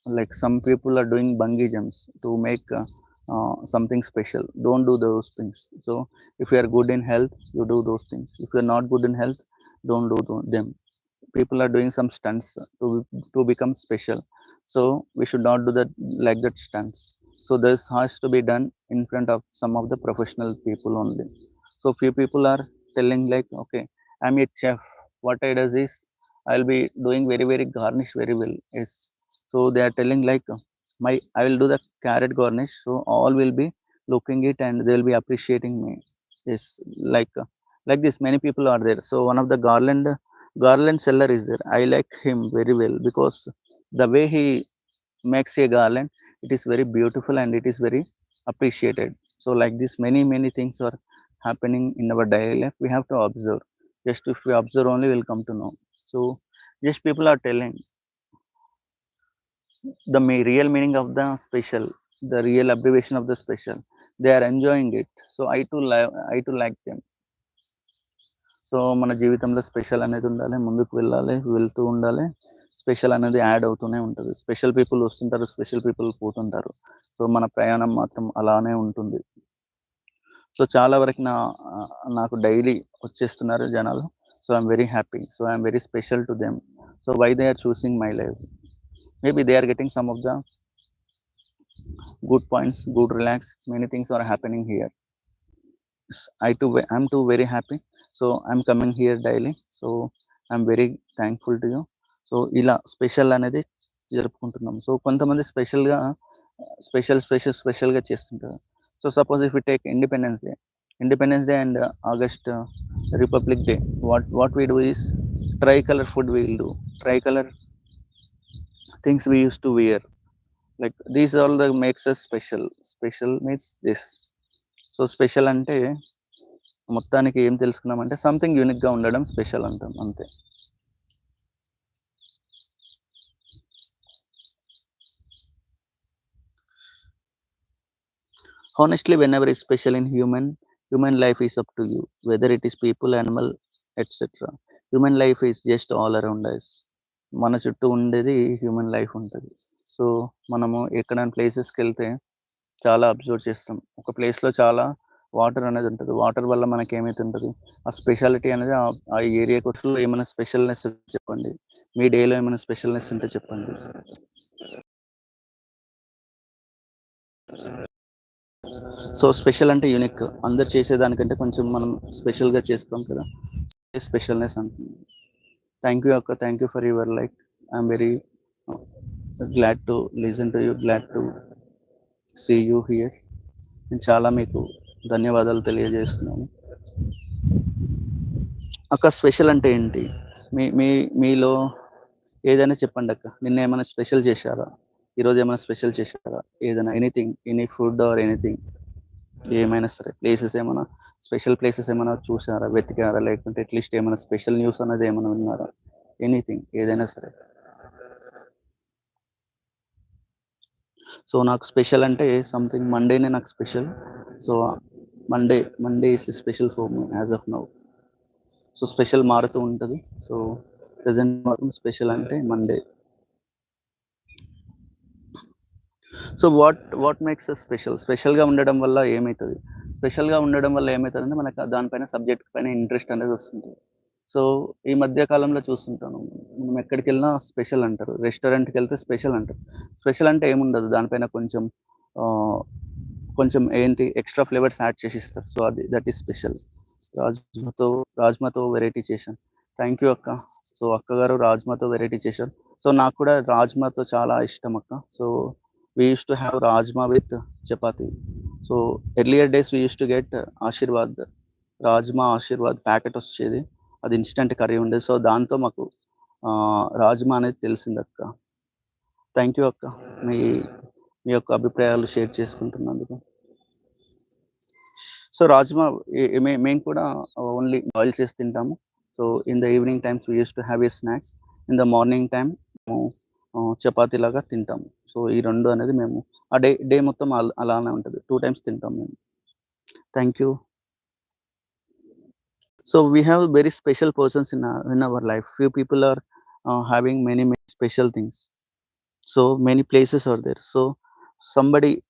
like some people are doing bungee jumps to make something special. Don't do those things. So if you are good in health, you do those things. If you are not good in health, don't do them. People are doing some stunts to become special, so we should not do that, like that stunts. So this has to be done in front of some of the professional people only. So few people are telling like, okay, I'm a chef, what I does is I'll be doing very very garnish very well. Yes, so they are telling like, my I will do the carrot garnish, so all will be looking it and they will be appreciating me. Yes, like like this many people are there. So one of the garland seller is there, I like him very well because the way he makes a garland, it is very beautiful and it is very appreciated. So like this many many things are happening in our daily life, we have to observe. Just if we observe only, we'll come to know. So just people are telling the real meaning of the special, the real abbreviation of the special. They are enjoying it. So I too like them. So మన జీవితంలో special అనేది ఉండాలి, ముందుకు వెళ్ళాలి, వెళ్తూ ఉండాలి. Special అనేది add అవుతూనే ఉంటుంది. స్పెషల్ పీపుల్ వస్తుంటారు, స్పెషల్ పీపుల్ పోతుంటారు. సో మన ప్రయాణం మాత్రం అలానే ఉంటుంది. సో చాలా వరకు నాకు డైలీ వచ్చేస్తున్నారు జనాలు. So I'm very happy. So I'm very special to them. So why they are choosing my life? Maybe they are getting some of the good points, good relax, many things are happening here. I'm too very happy. So I'm coming here daily. So I'm very thankful to you. So ఇలా special అనేది జరుపుకుంటున్నాం. So కొంతమంది స్పెషల్గా చేస్తుంటారు. So suppose if you take Independence Day and August Republic Day, what we do is tricolour food we'll do, tricolour things we use to wear. like these all the makes us special means this. So special అంటే మొత్తానికి ఏం తెలుసుకున్నామంటే something unique గా ఉండడం special అంటాం, అంతే. Honestly, whenever is special in human life is up to you, whether it is people, animal, etc. Human life is just all around us. మన చుట్టూ ఉండేది హ్యూమన్ లైఫ్ ఉంటుంది. సో మనము ఎక్కడైనా ప్లేసెస్కి వెళ్తే చాలా అబ్జర్వ్ చేస్తాం. ఒక ప్లేస్లో చాలా వాటర్ అనేది ఉంటుంది. వాటర్ వల్ల మనకి ఏమైతే ఉంటుంది, ఆ స్పెషాలిటీ అనేది ఆ ఏరియాకు ఏమైనా స్పెషల్నెస్ చెప్పండి. మీ డేలో ఏమైనా స్పెషల్నెస్ ఉంటే చెప్పండి. సో స్పెషల్ అంటే యూనిక్, అందరు చేసేదానికంటే కొంచెం మనం స్పెషల్గా చేస్తాం కదా, స్పెషల్నెస్ అంటుంది. థ్యాంక్ యూ అక్క, thank you for your like. I'm very glad to listen to you, glad to see you here. నేను చాలా మీకు ధన్యవాదాలు తెలియజేస్తున్నాను. అక్క స్పెషల్ అంటే ఏంటి? మీలో ఏదైనా చెప్పండి అక్క. నిన్న ఏమైనా స్పెషల్ చేశారా? ఈరోజు ఏమైనా స్పెషల్ చేశారా? ఏదైనా anything, any food or anything, ఏమైనా సరే. ప్లేసెస్ ఏమైనా స్పెషల్ ప్లేసెస్ ఏమైనా చూసారా, వెతికారా? లేకుంటే అట్లీస్ట్ ఏమైనా స్పెషల్ న్యూస్ అనేది ఏమైనా విన్నారా? ఎనీథింగ్, ఏదైనా సరే. సో నాకు స్పెషల్ అంటే సంథింగ్ మండేనే నాకు special. So Monday is special for me as of now. So special మారుతూ ఉంటుంది. సో ప్రెసెంట్ మాత్రం స్పెషల్ అంటే మండే. సో వాట్ మేక్స్ స్పెషల్గా ఉండడం వల్ల ఏమవుతుంది? స్పెషల్గా ఉండడం వల్ల ఏమవుతుంది అంటే మనకు దానిపైన సబ్జెక్ట్ పైన ఇంట్రెస్ట్ అనేది వస్తుంది. సో ఈ మధ్య కాలంలో చూస్తుంటాను, మనం ఎక్కడికి వెళ్ళినా స్పెషల్ అంటారు. రెస్టారెంట్కి వెళ్తే స్పెషల్ అంటారు. స్పెషల్ అంటే ఏముండదు, దానిపైన కొంచెం ఏంటి ఎక్స్ట్రా ఫ్లేవర్స్ యాడ్ చేసి ఇస్తారు. So that is special. రాజ్మాతో వెరైటీ చేశాను. థ్యాంక్ యూ అక్క. సో అక్క గారు రాజ్మాతో వెరైటీ చేశారు. సో నాకు కూడా రాజ్మాతో చాలా ఇష్టం అక్క. So we used to have rajma with chapati. So earlier days we used to get Aashirvaad rajma Aashirvaad packet వచ్చేది, అది ఇన్స్టెంట్ కర్రీ ఉండేది. సో దాంతో మాకు రాజ్మా అనేది తెలిసింది అక్క. థ్యాంక్ యూ అక్క, మీ యొక్క అభిప్రాయాలు షేర్ చేసుకుంటున్నందుకు. సో రాజ్మా మేము కూడా ఓన్లీ బాయిల్ చేసి తింటాము. So in the evening times we use to have a snacks. In the morning time chapati లాగా తింటాము. సో ఈ రెండు అనేది మేము ఆ డే మొత్తం అలానే ఉంటుంది. 2 times తింటాం మేము. Thank you. So we have very special persons in our life. Few people are having many special things. So many places are there. So somebody